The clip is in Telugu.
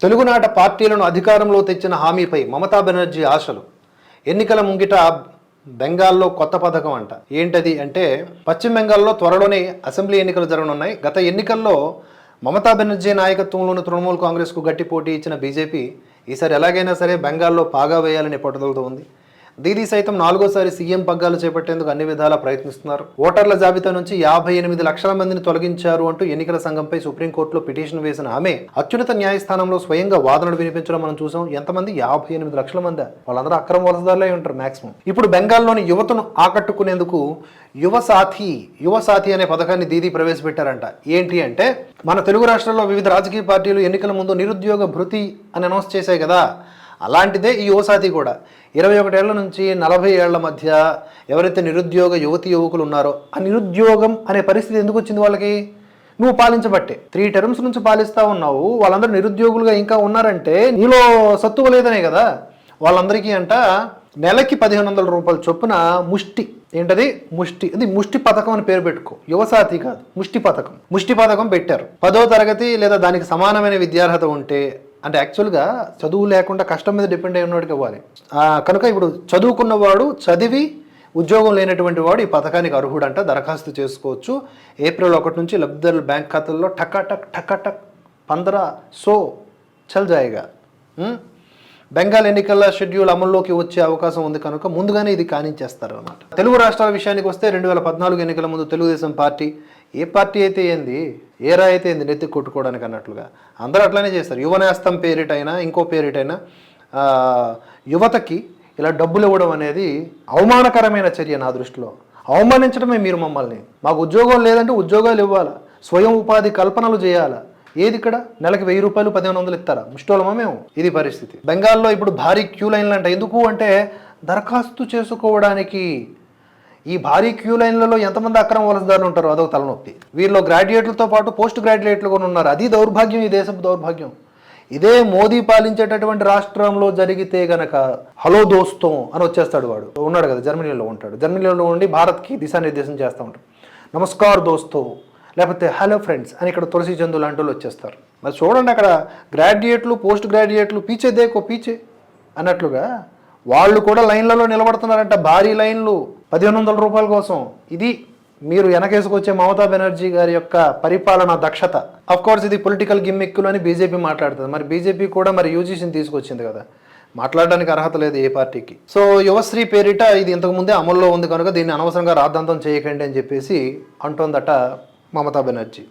తెలుగునాట పార్టీలను అధికారంలో తెచ్చిన హామీపై మమతా బెనర్జీ ఆశలు. ఎన్నికల ముంగిట బెంగాల్లో కొత్త పథకం అంట. ఏంటది అంటే, పశ్చిమ బెంగాల్లో త్వరలోనే అసెంబ్లీ ఎన్నికలు జరగనున్నాయి. గత ఎన్నికల్లో మమతా బెనర్జీ నాయకత్వంలోని తృణమూల్ కాంగ్రెస్కు గట్టి పోటీ ఇచ్చిన బీజేపీ ఈసారి ఎలాగైనా సరే బెంగాల్లో పాగా వేయాలని పట్టుదలతో ఉంది. దీదీ సైతం 4వ సీఎం పగ్గాలు చేపట్టేందుకు అన్ని విధాలా ప్రయత్నిస్తున్నారు. ఓటర్ల జాబితా నుంచి 58 లక్షల మందిని తొలగించారు అంటూ ఎన్నికల సంఘంపై సుప్రీంకోర్టులో పిటిషన్ వేసిన ఆమె అత్యున్నత న్యాయస్థానంలో స్వయంగా వాదనలు వినిపించడం మనం చూసాం. ఎంతమంది? 58 లక్షల మంది. వాళ్ళందరూ అక్రమ వలసదారులే ఉంటారు మాక్సిమం. ఇప్పుడు బెంగాల్లోని యువతను ఆకట్టుకునేందుకు యువసాథి అనే పథకాన్ని దీదీ ప్రవేశపెట్టారంట. ఏంటి అంటే, మన తెలుగు రాష్ట్రాల్లో వివిధ రాజకీయ పార్టీలు ఎన్నికల ముందు నిరుద్యోగ భృతి అని అనౌన్స్ చేశాయి కదా, అలాంటిదే ఈ యువసాథి కూడా. 21 ఏళ్ల నుంచి 40 ఏళ్ల మధ్య ఎవరైతే నిరుద్యోగ యువకులు ఉన్నారో, ఆ నిరుద్యోగం అనే పరిస్థితి ఎందుకు వచ్చింది వాళ్ళకి? నువ్వు పాలించబట్టే. 3 టర్మ్స్ నుంచి పాలిస్తా ఉన్నావు, వాళ్ళందరూ నిరుద్యోగులుగా ఇంకా ఉన్నారంటే నీలో సత్తువ లేదనే కదా. వాళ్ళందరికీ అంట నెలకి 1500 రూపాయల చొప్పున ముష్టి. ఏంటది? ముష్టి. అది ముష్టి పథకం అని పేరు పెట్టుకో. యువసాథి కాదు, ముష్టి పథకం పెట్టారు. 10వ తరగతి లేదా దానికి సమానమైన విద్యార్హత ఉంటే, అంటే యాక్చువల్గా చదువు లేకుండా కష్టం మీద డిపెండ్ అయిన వాడికి ఇవ్వాలి. కనుక ఇప్పుడు చదువుకున్నవాడు, చదివి ఉద్యోగం లేనటువంటి వాడు ఈ పథకానికి అర్హుడంట. దరఖాస్తు చేసుకోవచ్చు. ఏప్రిల్ 1 నుంచి లబ్ధిదారుల బ్యాంక్ ఖాతాల్లో టకాటక్ 1500 చల్ జాయిగా. బెంగాల్ ఎన్నికల షెడ్యూల్ అమల్లోకి వచ్చే అవకాశం ఉంది కనుక ముందుగానే ఇది కానించేస్తారు అన్నమాట. తెలుగు రాష్ట్రాల విషయానికి వస్తే 2014 ఎన్నికల ముందు తెలుగుదేశం పార్టీ, ఏ పార్టీ అయితే ఏంది, ఏ రా అయితే ఏంది నెత్తి కొట్టుకోవడానికి అన్నట్లుగా అందరూ అట్లానే చేస్తారు. యువనేస్తం పేరిటైనా ఇంకో పేరిటైనా యువతకి ఇలా డబ్బులు ఇవ్వడం అనేది అవమానకరమైన చర్య నా దృష్టిలో. అవమానించడమే మీరు మమ్మల్ని. మాకు ఉద్యోగం లేదంటే ఉద్యోగాలు ఇవ్వాలా, స్వయం ఉపాధి కల్పనలు చేయాలా. ఏది ఇక్కడ నెలకి 1000 రూపాయలు 1500 ఇస్తారా? ముష్టోళమా మేము? ఇది పరిస్థితి. బెంగాల్లో ఇప్పుడు భారీ క్యూ లైన్లు అంట. ఎందుకు అంటే దరఖాస్తు చేసుకోవడానికి. ఈ భారీ క్యూ లైన్లలో ఎంతమంది అక్రమ వలసదారులు ఉంటారో అదొక తలనొప్పి. వీరిలో గ్రాడ్యుయేట్లతో పాటు పోస్ట్ గ్రాడ్యుయేట్లు కూడా ఉన్నారు. అది దౌర్భాగ్యం, ఈ దేశపు దౌర్భాగ్యం. ఇదే మోదీ పాలించేటటువంటి రాష్ట్రంలో జరిగితే గనక హలో దోస్తో అని వచ్చేస్తాడు. వాడు ఉన్నాడు కదా, జర్మనీలో ఉంటాడు. జర్మనీలో ఉండి భారత్కి దిశానిర్దేశం చేస్తూ ఉంటాడు. నమస్కార్ దోస్తో, లేకపోతే హలో ఫ్రెండ్స్ అని ఇక్కడ తులసి చందు లాంటి వాళ్ళు వచ్చేస్తారు. మరి చూడండి, అక్కడ గ్రాడ్యుయేట్లు, పోస్ట్ గ్రాడ్యుయేట్లు పీచే దేకో పీచే అన్నట్లుగా వాళ్ళు కూడా లైన్లలో నిలబడుతున్నారంట. భారీ లైన్లు 1500 రూపాయల కోసం. ఇది మీరు వెనకేసుకొచ్చే మమతా బెనర్జీ గారి యొక్క పరిపాలన దక్షత. అఫ్ కోర్స్ ఇది పొలిటికల్ గిమ్మిక్కులు అని బీజేపీ మాట్లాడుతుంది. మరి బీజేపీ కూడా మరి యూజీసీని తీసుకొచ్చింది కదా, మాట్లాడడానికి అర్హత లేదు ఏ పార్టీకి. సో యువశ్రీ పేరిట ఇది ఇంతకుముందే అమల్లో ఉంది కనుక దీన్ని అనవసరంగా రాద్ధాంతం చేయకండి అని చెప్పేసి అంటోందట మమతా బెనర్జీ.